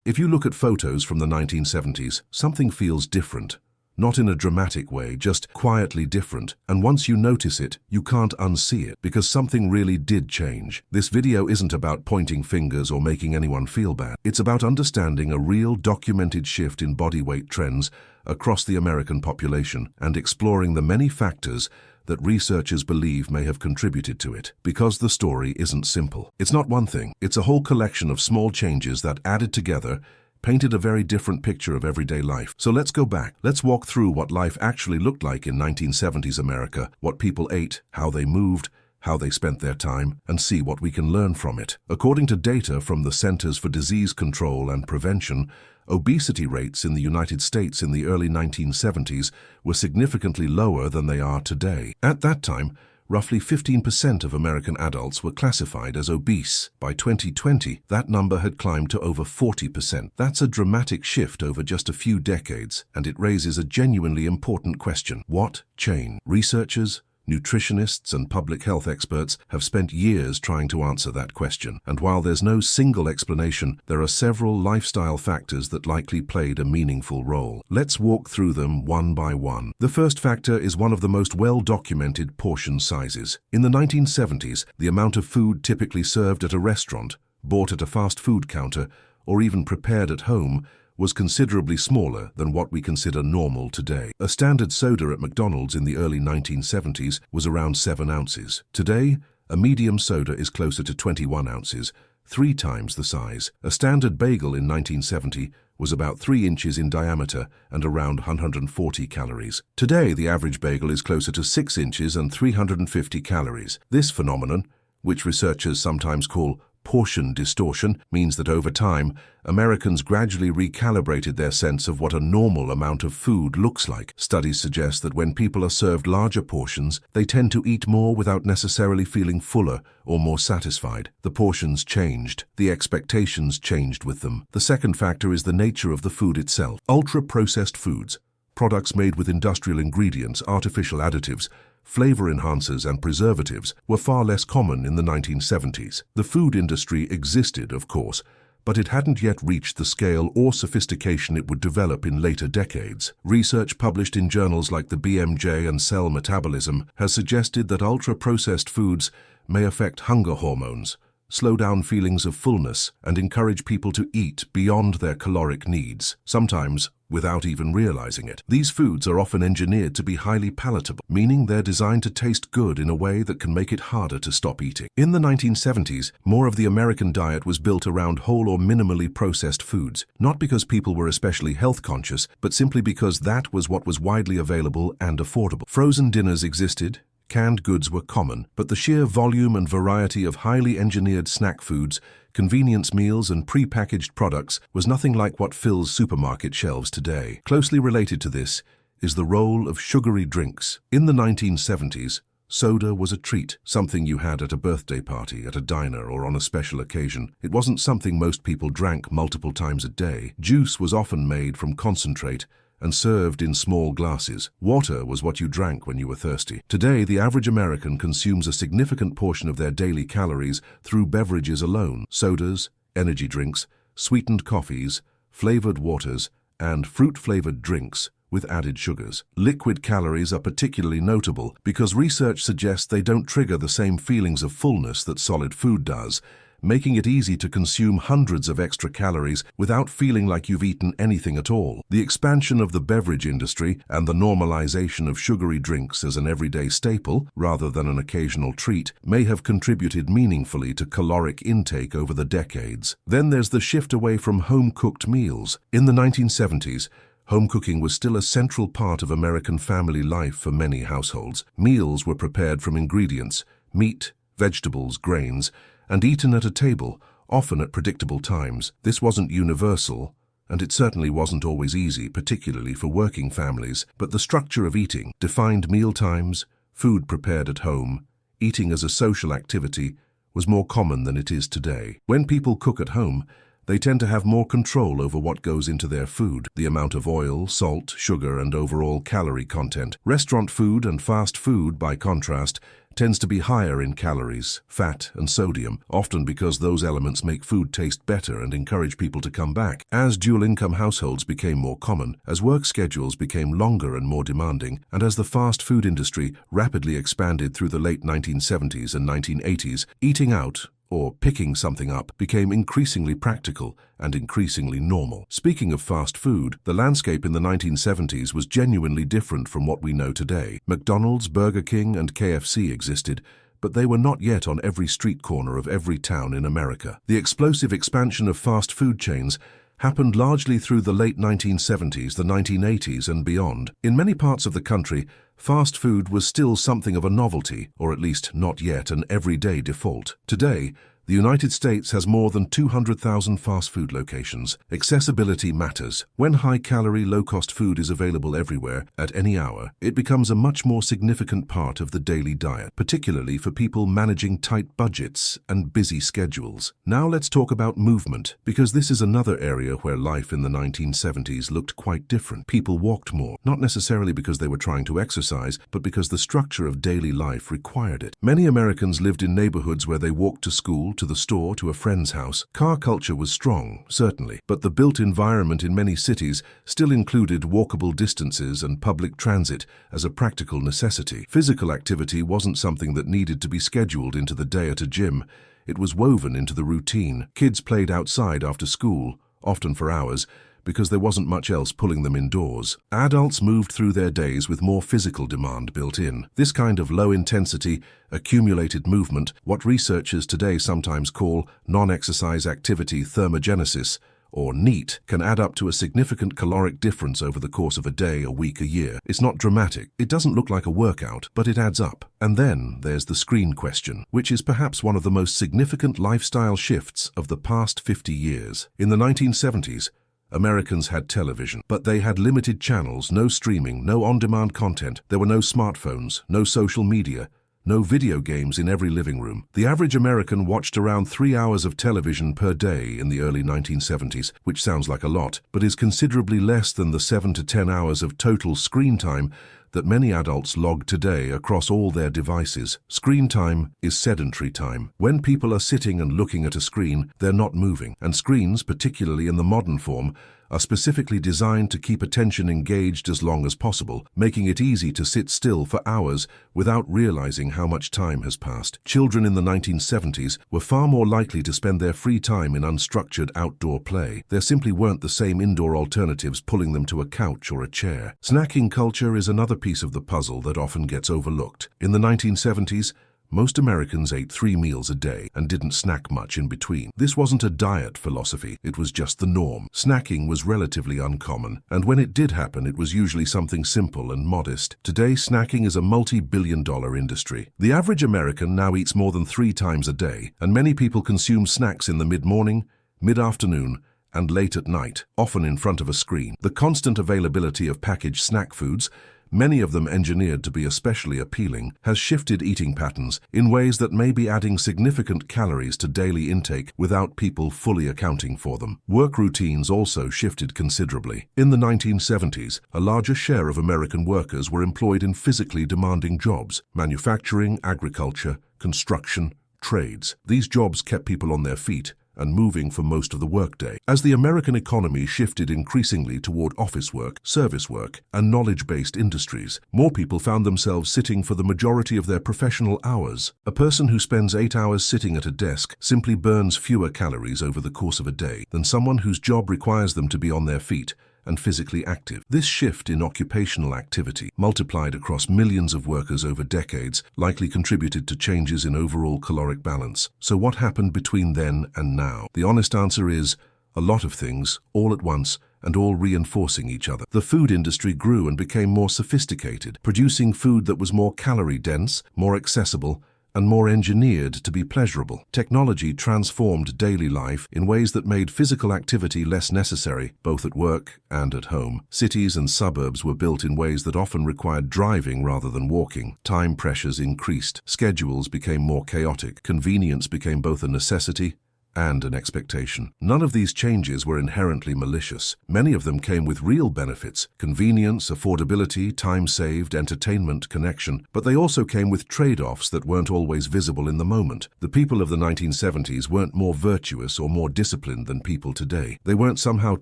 If you look at photos from the 1970s, something feels different. Not in a dramatic way, just quietly different. And once you notice it, you can't unsee it, because something really did change. This video isn't about pointing fingers or making anyone feel bad. It's about understanding a real documented shift in body weight trends across the American population and exploring the many factors that researchers believe may have contributed to it. Because the story isn't simple. It's not one thing. It's a whole collection of small changes that, added together, painted a very different picture of everyday life. So let's go back. Let's walk through what life actually looked like in 1970s America, what people ate, how they moved, how they spent their time, and see what we can learn from it. According to data from the Centers for Disease Control and Prevention, obesity rates in the United States in the early 1970s were significantly lower than they are today. At that time, roughly 15% of American adults were classified as obese. By 2020, that number had climbed to over 40%. That's a dramatic shift over just a few decades, and it raises a genuinely important question. What changed? Researchers, nutritionists, and public health experts have spent years trying to answer that question. And while there's no single explanation, there are several lifestyle factors that likely played a meaningful role. Let's walk through them one by one. The first factor is one of the most well-documented portion sizes. In the 1970s, the amount of food typically served at a restaurant, bought at a fast food counter, or even prepared at home was considerably smaller than what we consider normal today. A standard soda at McDonald's in the early 1970s was around 7 ounces. Today, a medium soda is closer to 21 ounces, 3 times the size. A standard bagel in 1970 was about 3 inches in diameter and around 140 calories. Today, the average bagel is closer to 6 inches and 350 calories. This phenomenon, which researchers sometimes call portion distortion, means that over time, Americans gradually recalibrated their sense of what a normal amount of food looks like. Studies suggest that when people are served larger portions, they tend to eat more without necessarily feeling fuller or more satisfied. The portions changed. The expectations changed with them. The second factor is the nature of the food itself. Ultra-processed foods, products made with industrial ingredients, artificial additives, flavor enhancers and preservatives were far less common in the 1970s. The food industry existed, of course, but it hadn't yet reached the scale or sophistication it would develop in later decades. Research published in journals like the BMJ and Cell Metabolism has suggested that ultra-processed foods may affect hunger hormones, slow down feelings of fullness, and encourage people to eat beyond their caloric needs, sometimes without even realizing it. These foods are often engineered to be highly palatable, meaning they're designed to taste good in a way that can make it harder to stop eating. In the 1970s, more of the American diet was built around whole or minimally processed foods, not because people were especially health conscious, but simply because that was what was widely available and affordable. Frozen dinners existed, canned goods were common, but the sheer volume and variety of highly engineered snack foods, convenience meals, and pre-packaged products was nothing like what fills supermarket shelves today. Closely related to this is the role of sugary drinks. In the 1970s, soda was a treat, something you had at a birthday party, at a diner, or on a special occasion. It wasn't something most people drank multiple times a day. Juice was often made from concentrate and served in small glasses. Water was what you drank when you were thirsty. Today, the average American consumes a significant portion of their daily calories through beverages alone: sodas, energy drinks, sweetened coffees, flavored waters, and fruit-flavored drinks with added sugars. Liquid calories are particularly notable because research suggests they don't trigger the same feelings of fullness that solid food does, making it easy to consume hundreds of extra calories without feeling like you've eaten anything at all. The expansion of the beverage industry and the normalization of sugary drinks as an everyday staple, rather than an occasional treat, may have contributed meaningfully to caloric intake over the decades. Then there's the shift away from home-cooked meals. In the 1970s, home cooking was still a central part of American family life for many households. Meals were prepared from ingredients, meat, vegetables, grains, and eaten at a table, often at predictable times. This wasn't universal, and it certainly wasn't always easy, particularly for working families, but the structure of eating, defined meal times, food prepared at home, eating as a social activity, was more common than it is today. When people cook at home, They tend to have more control over what goes into their food, the amount of oil, salt, sugar, and overall calorie content. Restaurant food and fast food, by contrast, tends to be higher in calories, fat, and sodium, often because those elements make food taste better and encourage people to come back. As dual-income households became more common, as work schedules became longer and more demanding, and as the fast food industry rapidly expanded through the late 1970s and 1980s, eating out, or picking something up, became increasingly practical and increasingly normal. Speaking of fast food, the landscape in the 1970s was genuinely different from what we know today. McDonald's, Burger King, and KFC existed, but they were not yet on every street corner of every town in America. The explosive expansion of fast food chains happened largely through the late 1970s, the 1980s, and beyond. In many parts of the country, fast food was still something of a novelty, or at least not yet an everyday default. Today, the United States has more than 200,000 fast food locations. Accessibility matters. When high-calorie, low-cost food is available everywhere, at any hour, it becomes a much more significant part of the daily diet, particularly for people managing tight budgets and busy schedules. Now let's talk about movement, because this is another area where life in the 1970s looked quite different. People walked more, not necessarily because they were trying to exercise, but because the structure of daily life required it. Many Americans lived in neighborhoods where they walked to school, to the store, to a friend's house. Car culture was strong, certainly, but the built environment in many cities still included walkable distances and public transit as a practical necessity. Physical activity wasn't something that needed to be scheduled into the day at a gym. It was woven into the routine. Kids played outside after school, often for hours, because there wasn't much else pulling them indoors. Adults moved through their days with more physical demand built in. This kind of low-intensity, accumulated movement, what researchers today sometimes call non-exercise activity thermogenesis, or NEAT, can add up to a significant caloric difference over the course of a day, a week, a year. It's not dramatic. It doesn't look like a workout, but it adds up. And then there's the screen question, which is perhaps one of the most significant lifestyle shifts of the past 50 years. In the 1970s, Americans had television, but they had limited channels, no streaming, no on-demand content. There were no smartphones, no social media, no video games in every living room. The average American watched around 3 hours of television per day in the early 1970s, which sounds like a lot, but is considerably less than the 7 to 10 hours of total screen time that many adults log today across all their devices. Screen time is sedentary time. When people are sitting and looking at a screen, they're not moving. And screens, particularly in the modern form, are specifically designed to keep attention engaged as long as possible, making it easy to sit still for hours without realizing how much time has passed. Children in the 1970s were far more likely to spend their free time in unstructured outdoor play. There simply weren't the same indoor alternatives pulling them to a couch or a chair. Snacking culture is another piece of the puzzle that often gets overlooked. In the 1970s, most Americans ate 3 meals a day and didn't snack much in between. This wasn't a diet philosophy, it was just the norm. Snacking was relatively uncommon, and when it did happen, it was usually something simple and modest. Today, snacking is a multi-billion-dollar industry. The average American now eats more than 3 times a day, and many people consume snacks in the mid-morning, mid-afternoon, and late at night, often in front of a screen. The constant availability of packaged snack foods, many of them engineered to be especially appealing, has shifted eating patterns in ways that may be adding significant calories to daily intake without people fully accounting for them. Work routines also shifted considerably. In the 1970s, a larger share of American workers were employed in physically demanding jobs: manufacturing, agriculture, construction, trades. These jobs kept people on their feet and moving for most of the workday. As the American economy shifted increasingly toward office work, service work, and knowledge-based industries, more people found themselves sitting for the majority of their professional hours. A person who spends 8 hours sitting at a desk simply burns fewer calories over the course of a day than someone whose job requires them to be on their feet and physically active. This shift in occupational activity, multiplied across millions of workers over decades, likely contributed to changes in overall caloric balance. So what happened between then and now? The honest answer is a lot of things, all at once, and all reinforcing each other. The food industry grew and became more sophisticated, producing food that was more calorie-dense, more accessible, and more engineered to be pleasurable. Technology transformed daily life in ways that made physical activity less necessary, both at work and at home. Cities and suburbs were built in ways that often required driving rather than walking. Time pressures increased. Schedules became more chaotic. Convenience became both a necessity and an expectation. None of these changes were inherently malicious. Many of them came with real benefits: convenience, affordability, time saved, entertainment, connection. But they also came with trade-offs that weren't always visible in the moment. The people of the 1970s weren't more virtuous or more disciplined than people today. They weren't somehow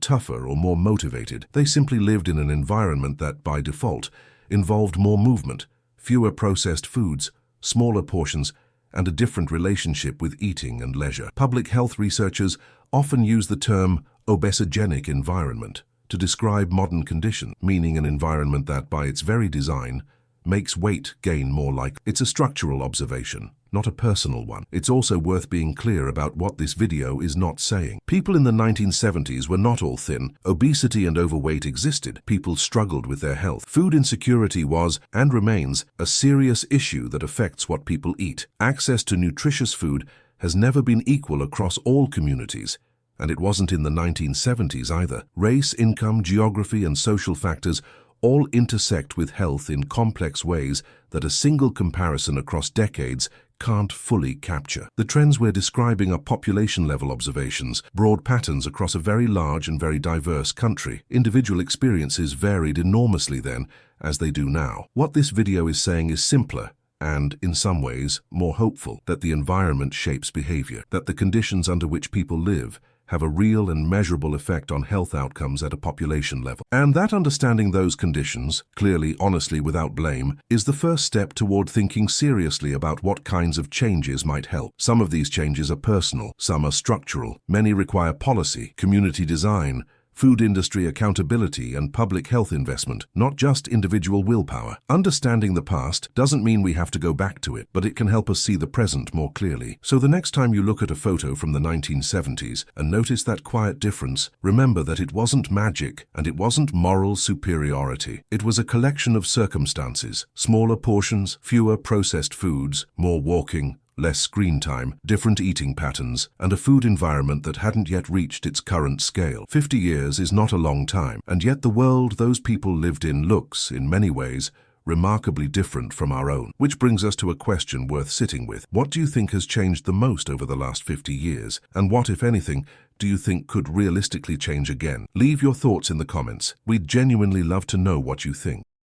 tougher or more motivated. They simply lived in an environment that, by default, involved more movement, fewer processed foods, smaller portions, and a different relationship with eating and leisure. Public health researchers often use the term obesogenic environment to describe modern conditions, meaning an environment that, by its very design, makes weight gain more likely. It's a structural observation, not a personal one. It's also worth being clear about what this video is not saying. People in the 1970s were not all thin. Obesity and overweight existed. People struggled with their health. Food insecurity was, and remains, a serious issue that affects what people eat. Access to nutritious food has never been equal across all communities, and it wasn't in the 1970s either. Race, income, geography, and social factors all intersect with health in complex ways that a single comparison across decades can't fully capture. The trends we're describing are population-level observations, broad patterns across a very large and very diverse country. Individual experiences varied enormously then, as they do now. What this video is saying is simpler and, in some ways, more hopeful: that the environment shapes behavior, that the conditions under which people live have a real and measurable effect on health outcomes at a population level. And that understanding those conditions, clearly, honestly, without blame, is the first step toward thinking seriously about what kinds of changes might help. Some of these changes are personal, some are structural. Many require policy, community design, food industry accountability, and public health investment, not just individual willpower. Understanding the past doesn't mean we have to go back to it, but it can help us see the present more clearly. So the next time you look at a photo from the 1970s and notice that quiet difference, remember that it wasn't magic and it wasn't moral superiority. It was a collection of circumstances: smaller portions, fewer processed foods, more walking, less screen time, different eating patterns, and a food environment that hadn't yet reached its current scale. 50 years is not a long time, and yet the world those people lived in looks, in many ways, remarkably different from our own. Which brings us to a question worth sitting with. What do you think has changed the most over the last 50 years? And what, if anything, do you think could realistically change again? Leave your thoughts in the comments. We'd genuinely love to know what you think.